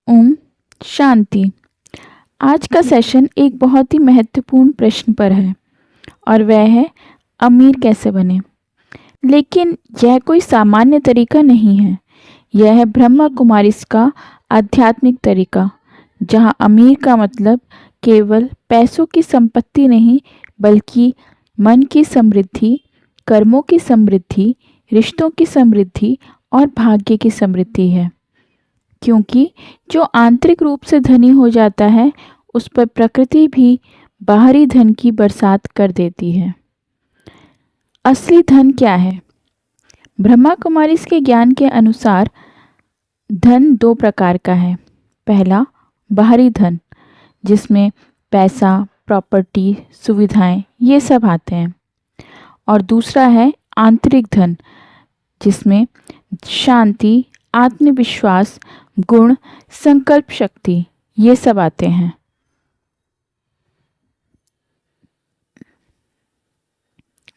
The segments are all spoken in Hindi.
ओम शांति। आज का सेशन एक बहुत ही महत्वपूर्ण प्रश्न पर है और वह है अमीर कैसे बने। लेकिन यह कोई सामान्य तरीका नहीं है। यह है ब्रह्मा कुमारीज का आध्यात्मिक तरीका, जहाँ अमीर का मतलब केवल पैसों की संपत्ति नहीं, बल्कि मन की समृद्धि, कर्मों की समृद्धि, रिश्तों की समृद्धि और भाग्य की समृद्धि है। क्योंकि जो आंतरिक रूप से धनी हो जाता है, उस पर प्रकृति भी बाहरी धन की बरसात कर देती है। असली धन क्या है? ब्रह्मा कुमारी के ज्ञान के अनुसार धन दो प्रकार का है। पहला, बाहरी धन, जिसमें पैसा, प्रॉपर्टी, सुविधाएं ये सब आते हैं। और दूसरा है आंतरिक धन, जिसमें शांति, आत्मविश्वास, गुण, संकल्प शक्ति ये सब आते हैं।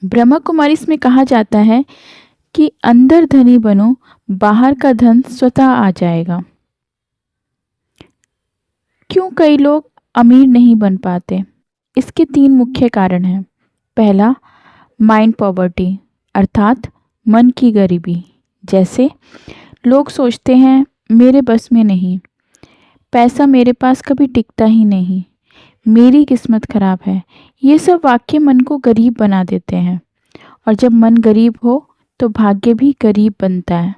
ब्रह्मा कुमारीज में कहा जाता है कि अंदर धनी बनो, बाहर का धन स्वतः आ जाएगा। क्यों कई लोग अमीर नहीं बन पाते? इसके तीन मुख्य कारण हैं। पहला, माइंड पॉवर्टी, अर्थात मन की गरीबी। जैसे लोग सोचते हैं मेरे बस में नहीं, पैसा मेरे पास कभी टिकता ही नहीं, मेरी किस्मत खराब है। ये सब वाक्य मन को गरीब बना देते हैं, और जब मन गरीब हो तो भाग्य भी गरीब बनता है।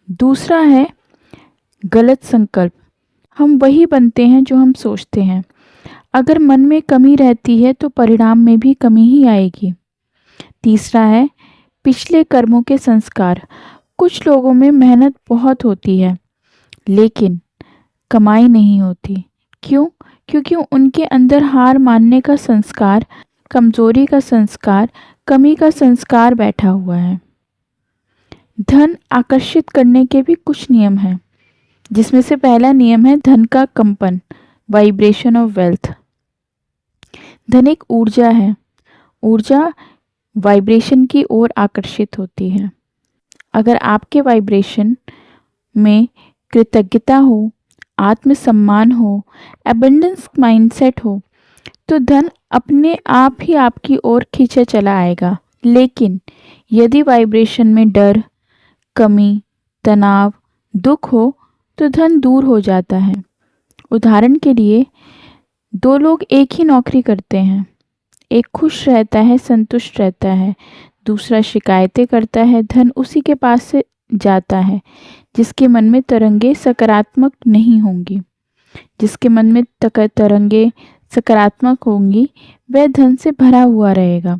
दूसरा है गलत संकल्प। हम वही बनते हैं जो हम सोचते हैं। अगर मन में कमी रहती है तो परिणाम में भी कमी ही आएगी। तीसरा है पिछले कर्मों के संस्कार। कुछ लोगों में मेहनत बहुत होती है, लेकिन कमाई नहीं होती। क्यों? क्योंकि उनके अंदर हार मानने का संस्कार, कमजोरी का संस्कार, कमी का संस्कार बैठा हुआ है। धन आकर्षित करने के भी कुछ नियम हैं, जिसमें से पहला नियम है धन का कंपन, वाइब्रेशन ऑफ वेल्थ। धन एक ऊर्जा है। ऊर्जा वाइब्रेशन की ओर आकर्षित होती है। अगर आपके वाइब्रेशन में कृतज्ञता हो, आत्मसम्मान हो, एबंडेंस माइंडसेट हो, तो धन अपने आप ही आपकी ओर खींचा चला आएगा। लेकिन यदि वाइब्रेशन में डर, कमी, तनाव, दुख हो, तो धन दूर हो जाता है। उदाहरण के लिए, दो लोग एक ही नौकरी करते हैं। एक खुश रहता है, संतुष्ट रहता है, दूसरा शिकायतें करता है। धन उसी के पास से जाता है जिसके मन में तरंगे सकारात्मक नहीं होंगी। जिसके मन में तरंगे सकारात्मक होंगी, वह धन से भरा हुआ रहेगा।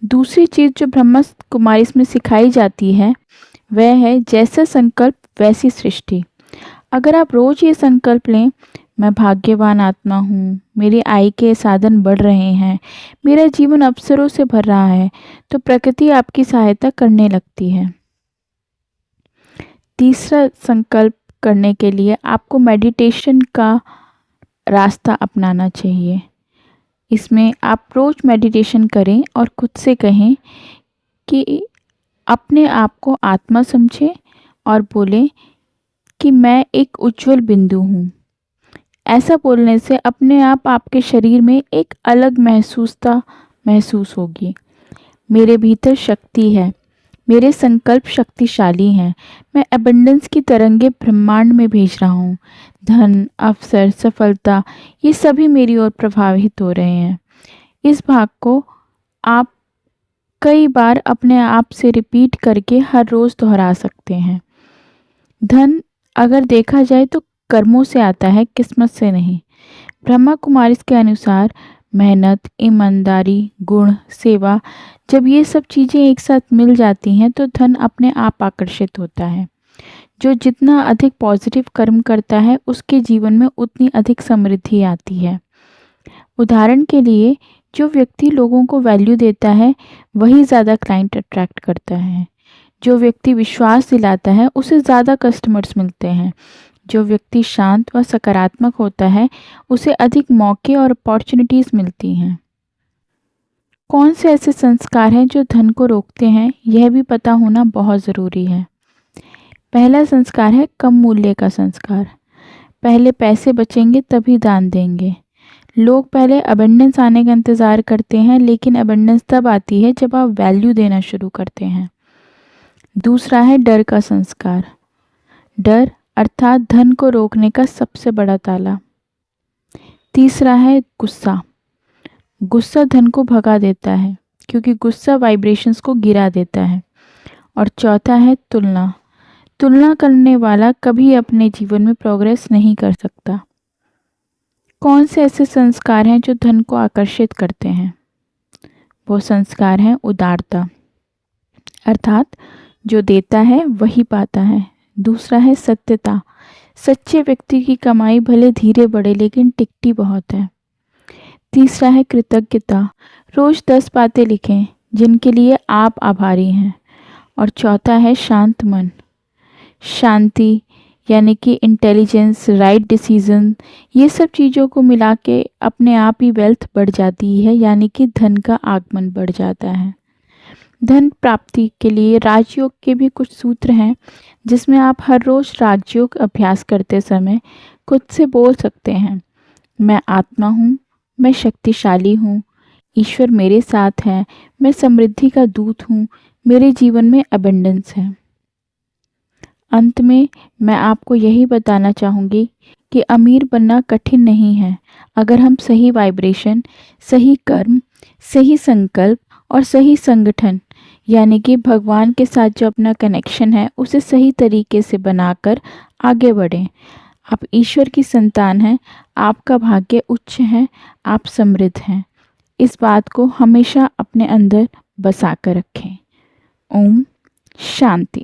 दूसरी चीज जो ब्रह्मा कुमारी में सिखाई जाती है, वह है जैसा संकल्प वैसी सृष्टि। अगर आप रोज ये संकल्प लें, मैं भाग्यवान आत्मा हूँ, मेरी आय के साधन बढ़ रहे हैं, मेरा जीवन अवसरों से भर रहा है, तो प्रकृति आपकी सहायता करने लगती है। तीसरा संकल्प करने के लिए आपको मेडिटेशन का रास्ता अपनाना चाहिए। इसमें आप रोज मेडिटेशन करें और खुद से कहें कि अपने आप को आत्मा समझें और बोलें कि मैं एक उज्जवल बिंदु हूँ। ऐसा बोलने से अपने आप आपके शरीर में एक अलग महसूसता महसूस होगी। मेरे भीतर शक्ति है, मेरे संकल्प शक्तिशाली हैं, मैं एबंडेंस की तरंगे ब्रह्मांड में भेज रहा हूँ। धन, अवसर, सफलता ये सभी मेरी ओर प्रभावित हो रहे हैं। इस भाग को आप कई बार अपने आप से रिपीट करके हर रोज़ दोहरा सकते हैं। धन अगर देखा जाए तो कर्मों से आता है, किस्मत से नहीं। ब्रह्मा कुमारी के अनुसार मेहनत, ईमानदारी, गुण, सेवा, जब ये सब चीज़ें एक साथ मिल जाती हैं तो धन अपने आप आकर्षित होता है। जो जितना अधिक पॉजिटिव कर्म करता है, उसके जीवन में उतनी अधिक समृद्धि आती है। उदाहरण के लिए, जो व्यक्ति लोगों को वैल्यू देता है, वही ज़्यादा क्लाइंट अट्रैक्ट करता है। जो व्यक्ति विश्वास दिलाता है, उसे ज़्यादा कस्टमर्स मिलते हैं। जो व्यक्ति शांत व सकारात्मक होता है, उसे अधिक मौके और अपॉर्चुनिटीज़ मिलती हैं। कौन से ऐसे संस्कार हैं जो धन को रोकते हैं, यह भी पता होना बहुत ज़रूरी है। पहला संस्कार है कम मूल्य का संस्कार। पहले पैसे बचेंगे तभी दान देंगे। लोग पहले अबंडेंस आने का इंतज़ार करते हैं, लेकिन अबंडेंस तब आती है जब आप वैल्यू देना शुरू करते हैं। दूसरा है डर का संस्कार। डर अर्थात धन को रोकने का सबसे बड़ा ताला। तीसरा है गुस्सा। गुस्सा धन को भगा देता है, क्योंकि गुस्सा वाइब्रेशंस को गिरा देता है। और चौथा है तुलना। तुलना करने वाला कभी अपने जीवन में प्रोग्रेस नहीं कर सकता। कौन से ऐसे संस्कार हैं जो धन को आकर्षित करते हैं? वो संस्कार हैं उदारता, अर्थात जो देता है वही पाता है। दूसरा है सत्यता। सच्चे व्यक्ति की कमाई भले धीरे बढ़े लेकिन टिकती बहुत है। तीसरा है कृतज्ञता। रोज़ 10 बातें लिखें जिनके लिए आप आभारी हैं। और चौथा है शांत मन। शांति यानी कि इंटेलिजेंस, राइट डिसीजन, ये सब चीज़ों को मिला के अपने आप ही वेल्थ बढ़ जाती है, यानी कि धन का आगमन बढ़ जाता है। धन प्राप्ति के लिए राजयोग के भी कुछ सूत्र हैं, जिसमें आप हर रोज़ राजयोग अभ्यास करते समय खुद से बोल सकते हैं, मैं आत्मा हूँ, मैं शक्तिशाली हूँ, ईश्वर मेरे साथ है, मैं समृद्धि का दूत हूँ, मेरे जीवन में अबंडेंस है। अंत में मैं आपको यही बताना चाहूँगी कि अमीर बनना कठिन नहीं है, अगर हम सही वाइब्रेशन, सही कर्म, सही संकल्प और सही संगठन यानी कि भगवान के साथ जो अपना कनेक्शन है उसे सही तरीके से बनाकर आगे बढ़ें। आप ईश्वर की संतान हैं, आपका भाग्य उच्च है, आप समृद्ध हैं। इस बात को हमेशा अपने अंदर बसा कर रखें। ओम शांति।